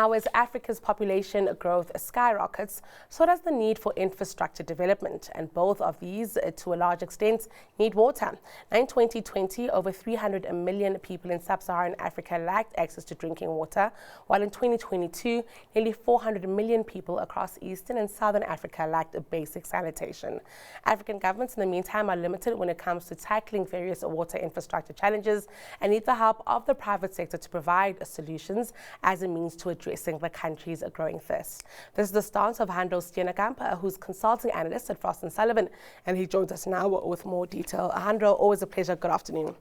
Now, as Africa's population growth skyrockets, so does the need for infrastructure development. And both of these, to a large extent, need water. Now, in 2020, over 300 million people in sub-Saharan Africa lacked access to drinking water, while in 2022, nearly 400 million people across Eastern and Southern Africa lacked basic sanitation. African governments, in the meantime, are limited when it comes to tackling various water infrastructure challenges and need the help of the private sector to provide solutions as a means to addressing the country's growing thirst. This is the stance of Hannro Steenekamp, who's consulting analyst at Frost & Sullivan, and he joins us now with more detail. Hannro, always a pleasure. Good afternoon.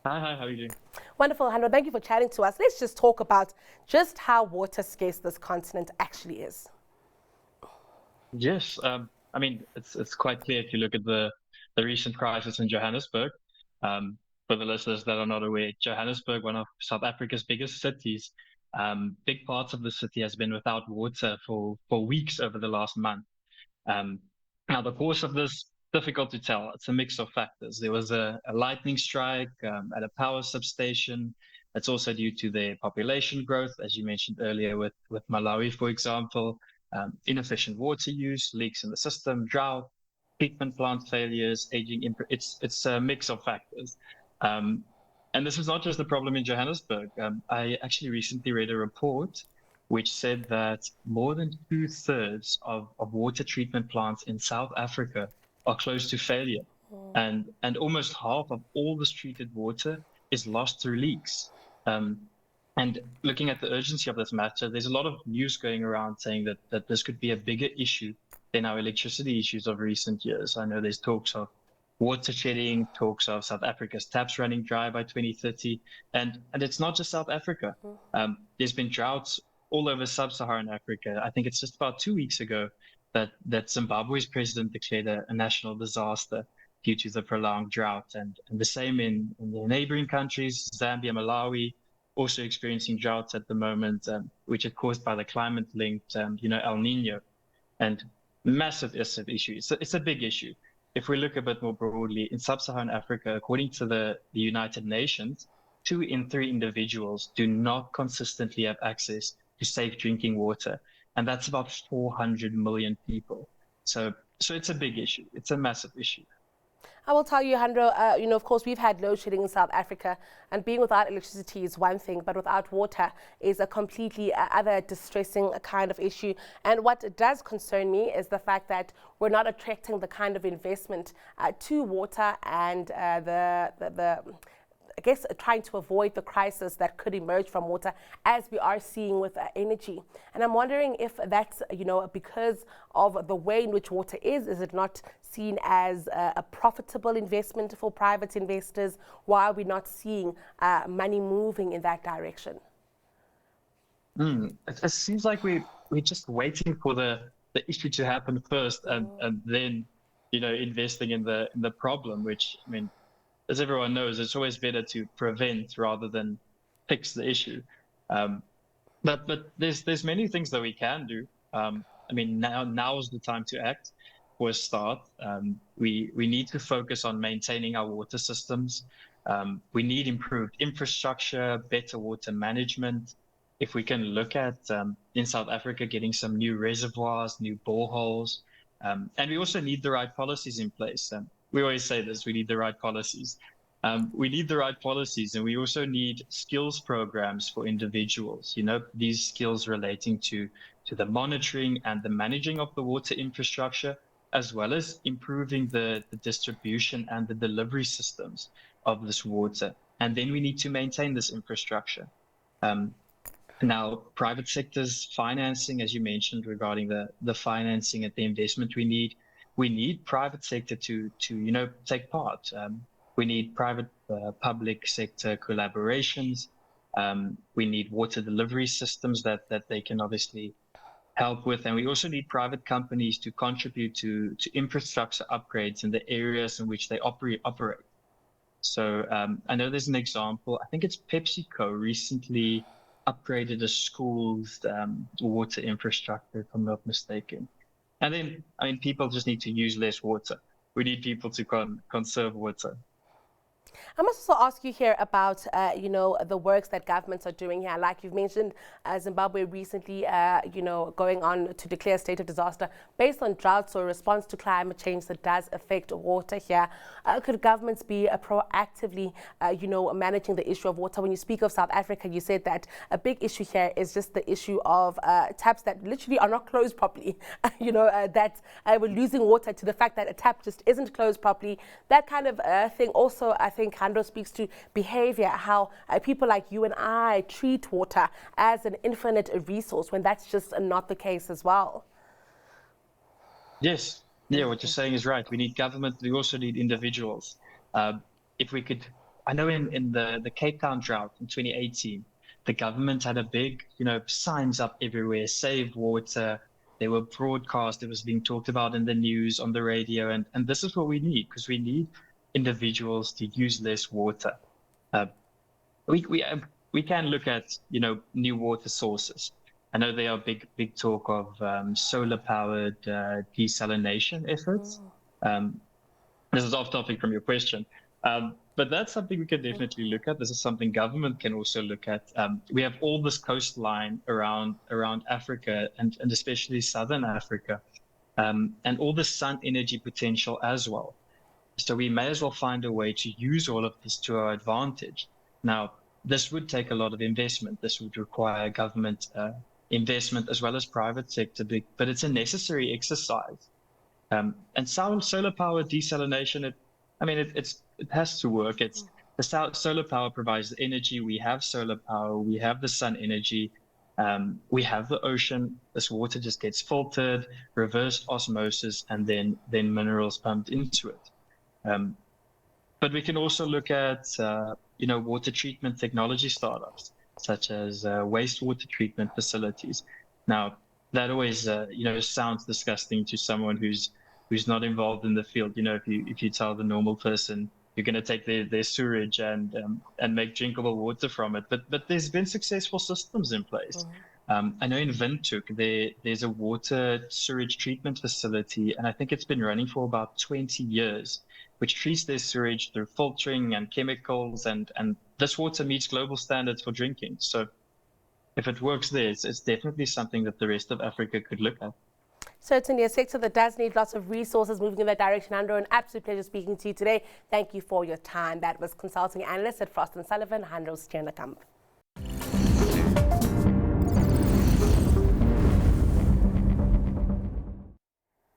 Hi, how are you doing? Wonderful, Hannro. Thank you for chatting to us. Let's just talk about just how water scarce this continent actually is. Yes, I mean, it's quite clear if you look at the recent crisis in Johannesburg. For the listeners that are not aware, Johannesburg, one of South Africa's biggest cities, big parts of the city has been without water for weeks over the last month. Now, the cause of this, difficult to tell. It's a mix of factors. There was a lightning strike at a power substation. It's also due to the population growth, as you mentioned earlier with Malawi, for example, inefficient water use, leaks in the system, drought, treatment plant failures, aging. It's a mix of factors. And this is not just a problem in Johannesburg. I actually recently read a report which said that more than 2/3 of water treatment plants in South Africa are close to failure. And almost half of all this treated water is lost through leaks. And looking at the urgency of this matter, there's a lot of news going around saying that this could be a bigger issue than our electricity issues of recent years. I know there's talks of water shedding, talks of South Africa's taps running dry by 2030. And it's not just South Africa. There's been droughts all over sub-Saharan Africa. I think it's just about 2 weeks ago that Zimbabwe's president declared a national disaster due to the prolonged drought. And the same in the neighboring countries, Zambia, Malawi, also experiencing droughts at the moment, which are caused by the climate-linked, El Nino. And massive issue. It's a big issue. If we look a bit more broadly, in sub-Saharan Africa, according to the United Nations, 2 in 3 individuals do not consistently have access to safe drinking water. And that's about 400 million people. So it's a big issue. It's a massive issue. I will tell you, Hannro, of course, we've had load shedding in South Africa, and being without electricity is one thing, but without water is a completely other distressing kind of issue. And what does concern me is the fact that we're not attracting the kind of investment to water and I guess trying to avoid the crisis that could emerge from water, as we are seeing with energy. And I'm wondering if that's, because of the way in which water is it not seen as a profitable investment for private investors? Why are we not seeing money moving in that direction? It seems like we're just waiting for the issue to happen first and then, investing in the problem, which, I mean, as everyone knows, it's always better to prevent rather than fix the issue. But there's many things that we can do. I mean, now is the time to act. For a start, we need to focus on maintaining our water systems. We need improved infrastructure, better water management. If we can look at in South Africa getting some new reservoirs, new boreholes, and we also need the right policies in place. We always say this, we need the right policies. We need the right policies, and we also need skills programs for individuals, these skills relating to the monitoring and the managing of the water infrastructure, as well as improving the distribution and the delivery systems of this water. And then we need to maintain this infrastructure. Now, private sector's financing, as you mentioned, regarding the financing and the investment we need private sector to take part. We need private public sector collaborations. We need water delivery systems that they can obviously help with. And we also need private companies to contribute to infrastructure upgrades in the areas in which they operate. So I know there's an example. I think it's PepsiCo recently upgraded a school's water infrastructure, if I'm not mistaken. And then, I mean, people just need to use less water. We need people to conserve water. I must also ask you here about, the works that governments are doing here. Like you've mentioned, Zimbabwe recently, going on to declare a state of disaster based on droughts or response to climate change that does affect water here. Could governments be proactively, managing the issue of water? When you speak of South Africa, you said that a big issue here is just the issue of taps that literally are not closed properly. That we're losing water to the fact that a tap just isn't closed properly. That kind of thing also, I think Hannro speaks to behavior, how people like you and I treat water as an infinite resource when that's just not the case as well. Yes, yeah, what you're saying is right. We need government. We also need individuals. If we could, I know in the Cape Town drought in 2018, the government had a big, signs up everywhere, save water. They were broadcast. It was being talked about in the news, on the radio, and this is what we need, because we need individuals to use less water. Uh, we can look at new water sources. I know there are big talk of solar powered desalination efforts. This is off topic from your question, but that's something we can definitely look at. This is something government can also look at. We have all this coastline around Africa and especially Southern Africa, and all the sun energy potential as well. So we may as well find a way to use all of this to our advantage. Now, this would take a lot of investment. This would require government investment as well as private sector, but it's a necessary exercise. And solar power desalination, it has to work. Solar power provides the energy. We have solar power. We have the sun energy. We have the ocean. This water just gets filtered, reverse osmosis, and then minerals pumped into it. But we can also look at, water treatment technology startups, such as wastewater treatment facilities. Now, that always, sounds disgusting to someone who's not involved in the field. If you tell the normal person you're going to take their sewage and make drinkable water from it, but there's been successful systems in place. I know in Windhoek there's a water sewage treatment facility, and I think it's been running for about 20 years, which treats their sewage through filtering and chemicals, and this water meets global standards for drinking. So if it works there, it's definitely something that the rest of Africa could look at. Certainly a sector that does need lots of resources moving in that direction. Hannro, an absolute pleasure speaking to you today. Thank you for your time. That was consulting analyst at Frost & Sullivan, Hannro Steenekamp.